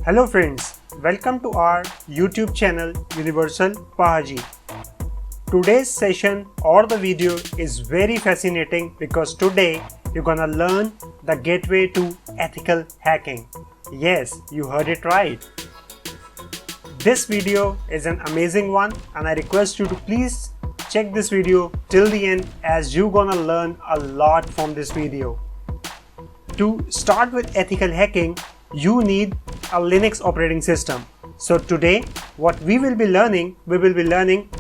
Hello friends, welcome to our YouTube channel Universal Pahji. Today's session or the video is very fascinating because today you're gonna learn the gateway to ethical hacking. Yes, you heard it right. This video is an amazing one and I request you to please check this video till the end as you're gonna learn a lot from this video. To start with ethical hacking, you need a Linux operating system. So today what we will be learning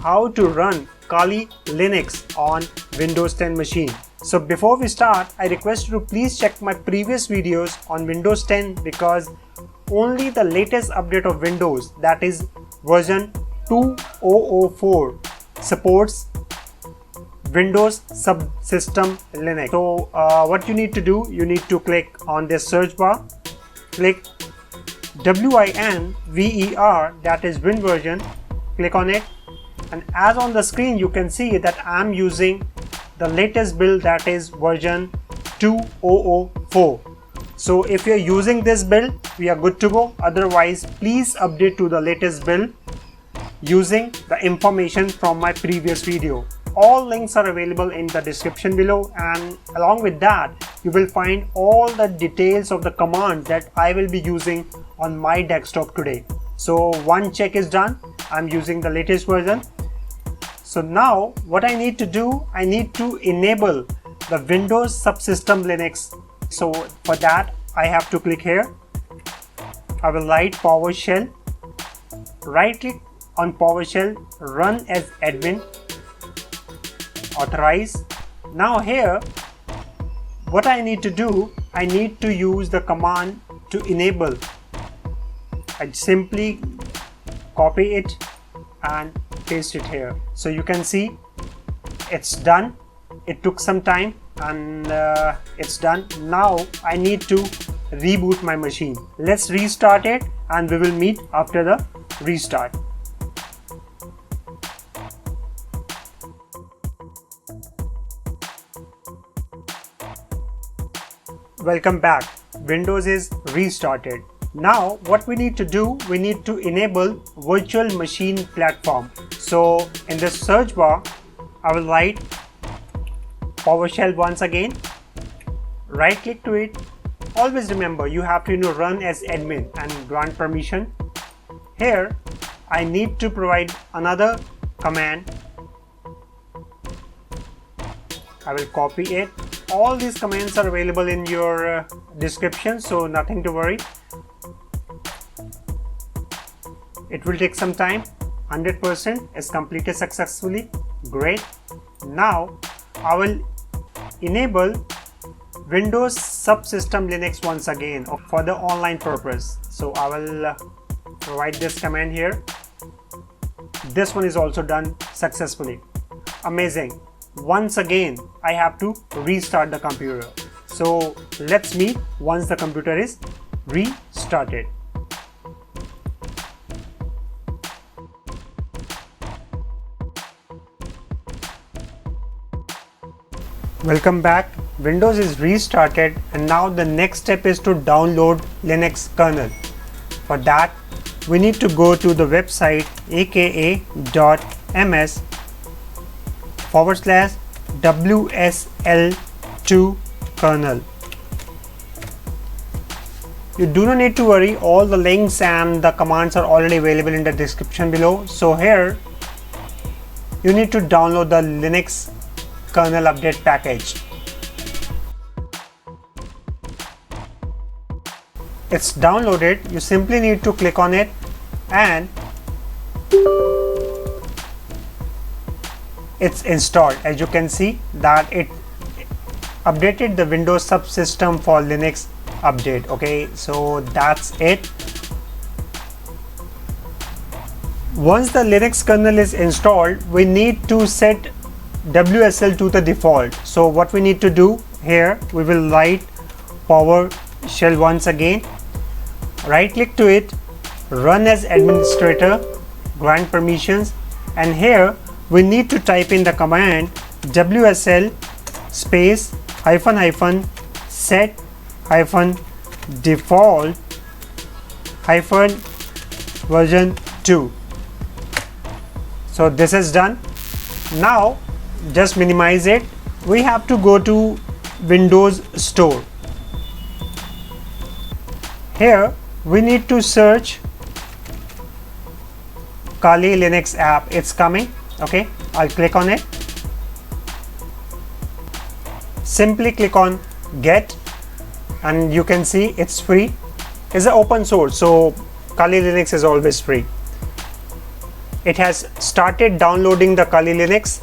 how to run Kali Linux on Windows 10 machine. So before we start, I request you to please check my previous videos on Windows 10 because only the latest update of Windows, that is version 2004, supports Windows-Subsystem-Linux. So what you need to do, you need to click on this search bar, click WINVER, that is Win version, click on it, and as on the screen you can see that I am using the latest build, that is version 2004. So if you are using this build, we are good to go. Otherwise, please update to the latest build using the information from my previous video. All links are available in the description below, and along with that you will find all the details of the commands that I will be using on my desktop today. So one check is done, I'm using the latest version. So now what I need to do, I need to enable the Windows-Subsystem-Linux. So for that I have to click here. I will write PowerShell, right click on PowerShell, run as admin, authorize. Now here what I need to do, I need to use the command to enable. I simply copy it and paste it here. So you can see it's done. It took some time and it's done. Now I need to reboot my machine. Let's restart it and we will meet after the restart. Welcome back. Windows is restarted. Now what we need to do, we need to enable VirtualMachinePlatform. So in the search bar I will write PowerShell once again, right click to it. Always remember you have to run as admin and grant permission. Here I need to provide another command. I will copy it. All these commands are available in your description, so nothing to worry. It will take some time. 100% is completed successfully. Great. Now I will enable Windows-Subsystem-Linux once again for the online purpose. So I will provide this command here. This one is also done successfully. Amazing. Once again I have to restart the computer. So let's meet once the computer is restarted. Welcome back. Windows is restarted and now the next step is to download Linux kernel. For that we need to go to the website aka.ms/WSL2 kernel. You do not need to worry, all the links and the commands are already available in the description below. So here you need to download the Linux kernel update package. It's downloaded. You simply need to click on it and it's installed. As you can see that it updated the Windows subsystem for Linux update. Okay, so that's it. Once the Linux kernel is installed, we need to set WSL to the default. So what we need to do here, we will write PowerShell once again, right click to it, run as administrator, grant permissions, and here we need to type in the command WSL space -- set -default version 2. So this is done. Now just minimize it. We have to go to Windows Store. Here we need to search Kali Linux app. It's coming. Okay, I'll click on it. Simply click on get, and you can see it's free. It's an open source, so Kali Linux is always free. It has started downloading the Kali Linux.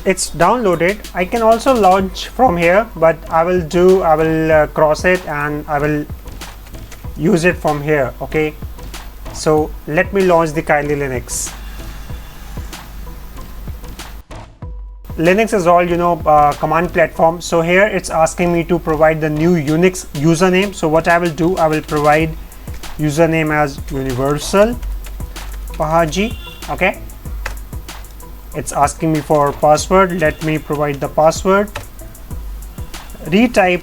It's downloaded. I can also launch from here, but I will cross it and I will use it from here. Okay, so let me launch the Kali Linux. Linux is all, command platform. So here it's asking me to provide the new Unix username. So what I will do, I will provide username as universal Pahji. Okay, it's asking me for password. Let me provide the password. Retype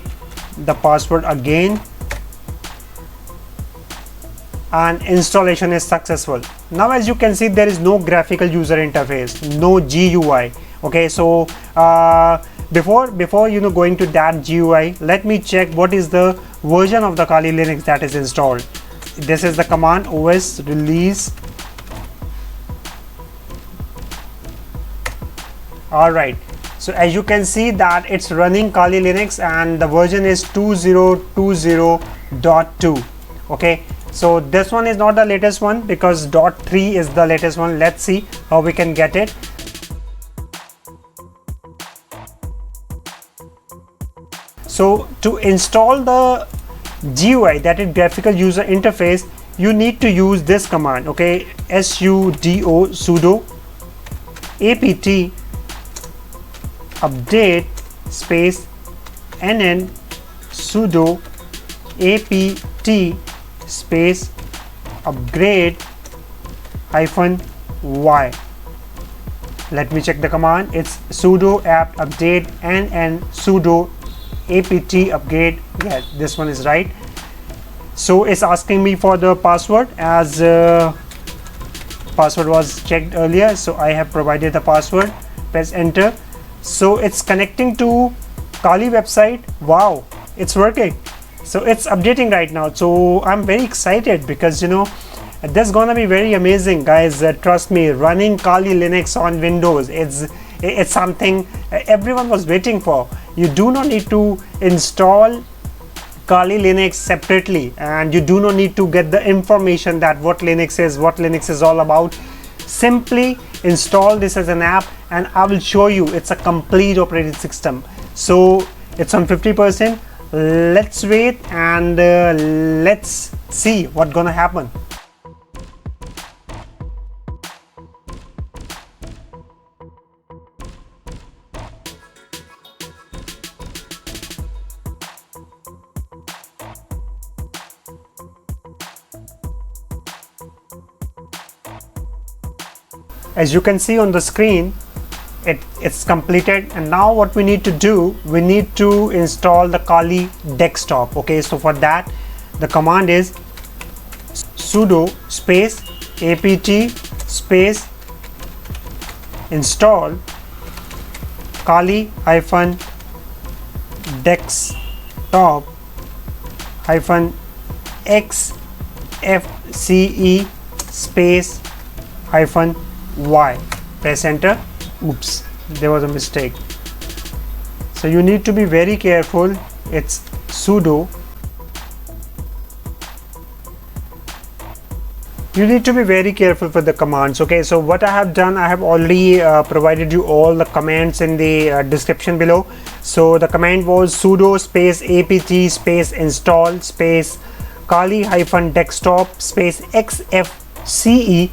the password again, and installation is successful. Now as you can see, there is no graphical user interface, no GUI. Okay, so before going to that GUI, let me check what is the version of the Kali Linux that is installed. This is the command os release. All right, so as you can see that it's running Kali Linux and the version is 2020.2. okay, so this one is not the latest one because .3 is the latest one. Let's see how we can get it. So to install the GUI, that is graphical user interface, you need to use this command. Okay, sudo apt update space nn sudo apt space upgrade -y. Let me check the command. It's sudo apt update nn sudo apt upgrade. Yeah, this one is right. So it's asking me for the password, as password was checked earlier, so I have provided the password. Press enter. So it's connecting to Kali website. Wow, it's working. So it's updating right now. So I'm very excited because this is gonna be very amazing, guys. Trust me, running Kali Linux on Windows, it's something everyone was waiting for. You do not need to install Kali Linux separately, and you do not need to get the information that what Linux is all about. Simply install this as an app and I will show you it's a complete operating system. So it's on 50%. Let's wait and let's see what's gonna happen. As you can see on the screen, it's completed, and now what we need to do, we need to install the Kali desktop. Okay, so for that the command is sudo space apt space install kali-desktop-xfce space -y. Press enter. Oops, there was a mistake. So you need to be very careful. It's sudo. You need to be very careful for the commands. Okay, so what I have done, I have already provided you all the commands in the description below. So the command was sudo space apt space install space kali-desktop space xfce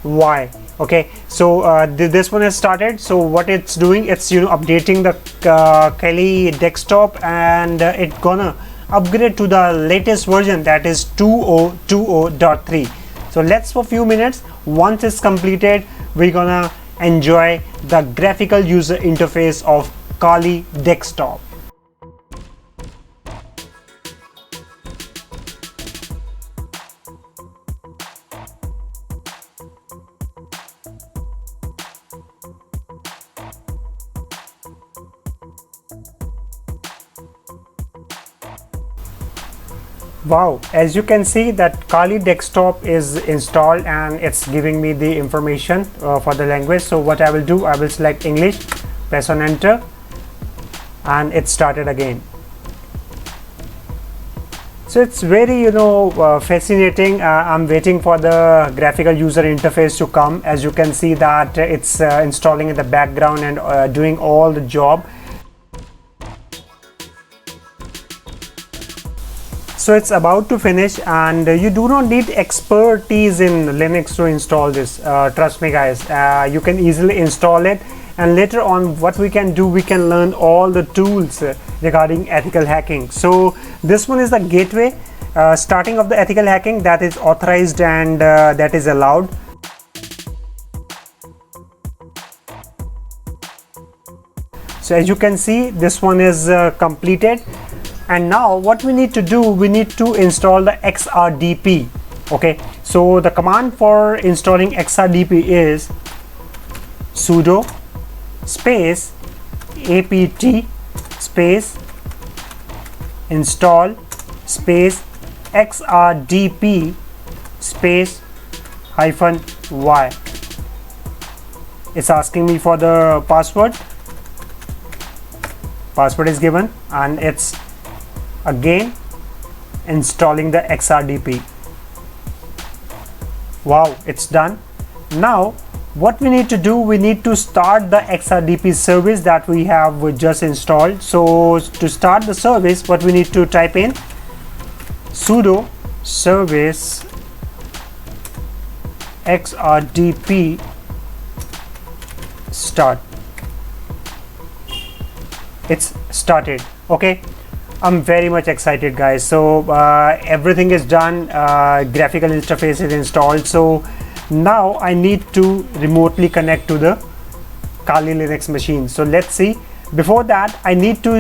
-y. Okay, so this one has started. So what it's doing, it's updating the Kali desktop, and it's gonna upgrade to the latest version, that is 2020.3. so let's for a few minutes. Once it's completed, we're gonna enjoy the graphical user interface of Kali desktop. Wow, as you can see that Kali desktop is installed and it's giving me the information for the language. So what I will do, I will select English, press on enter, and it started again. So it's very fascinating. I'm waiting for the graphical user interface to come. As you can see that it's installing in the background and doing all the job. So it's about to finish, and you do not need expertise in Linux to install this. Trust me guys, you can easily install it, and later on what we can do, we can learn all the tools regarding ethical hacking. So this one is the gateway, starting of the ethical hacking, that is authorized and that is allowed. So as you can see, this one is completed. And now what we need to do, we need to install the XRDP. Okay, so the command for installing XRDP is sudo space apt space install space XRDP space -y. It's asking me for the password. Password is given, and it's again installing the XRDP. Wow, it's done. Now what we need to do, we need to start the XRDP service that we have just installed. So to start the service, what we need to type in, sudo service XRDP start. It's started. Okay, I'm very much excited guys. So everything is done, graphical interface is installed. So now I need to remotely connect to the Kali Linux machine. So let's see. Before that, I need to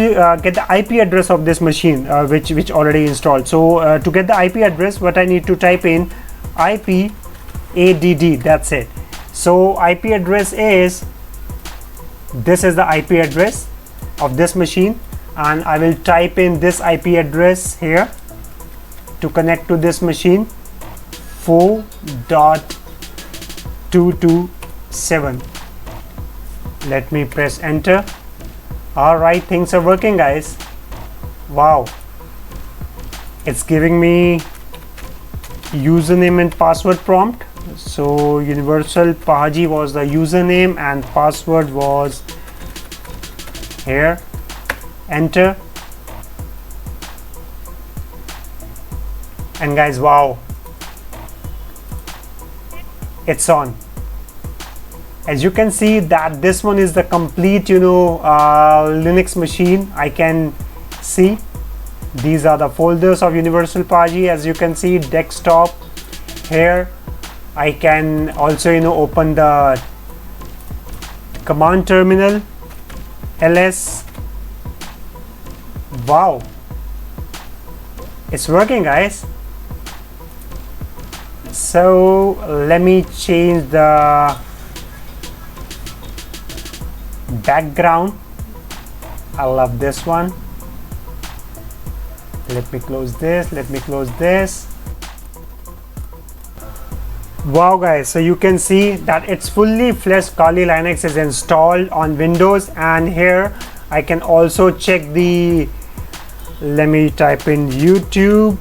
get the IP address of this machine, which already installed. So to get the IP address, what I need to type in, IP add, that's it. So IP address is, this is the IP address of this machine, and I will type in this IP address here to connect to this machine, 4.227. Let me press enter. All right, things are working guys. Wow, it's giving me username and password prompt. So universal Pahji was the username and password was here. Enter, and guys, wow, it's on. As you can see that this one is the complete Linux machine. I can see these are the folders of universal Pahji. As you can see, desktop here. I can also open the command terminal, ls. Wow, it's working guys. So let me change the background. I love this one. Let me close this, let me close this. Wow guys, so you can see that it's fully fledged Kali Linux is installed on Windows, and here I can also check the, let me type in YouTube.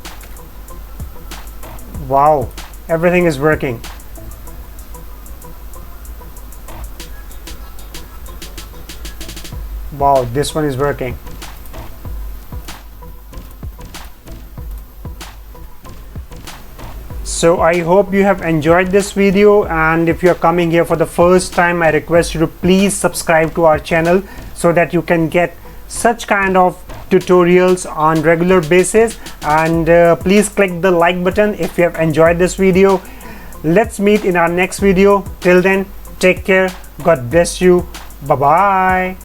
Wow, everything is working. Wow, this one is working. So I hope you have enjoyed this video, and if you are coming here for the first time, I request you to please subscribe to our channel so that you can get such kind of tutorials on regular basis, and please click the like button if you have enjoyed this video. Let's meet in our next video. Till then, take care, God bless you, bye bye.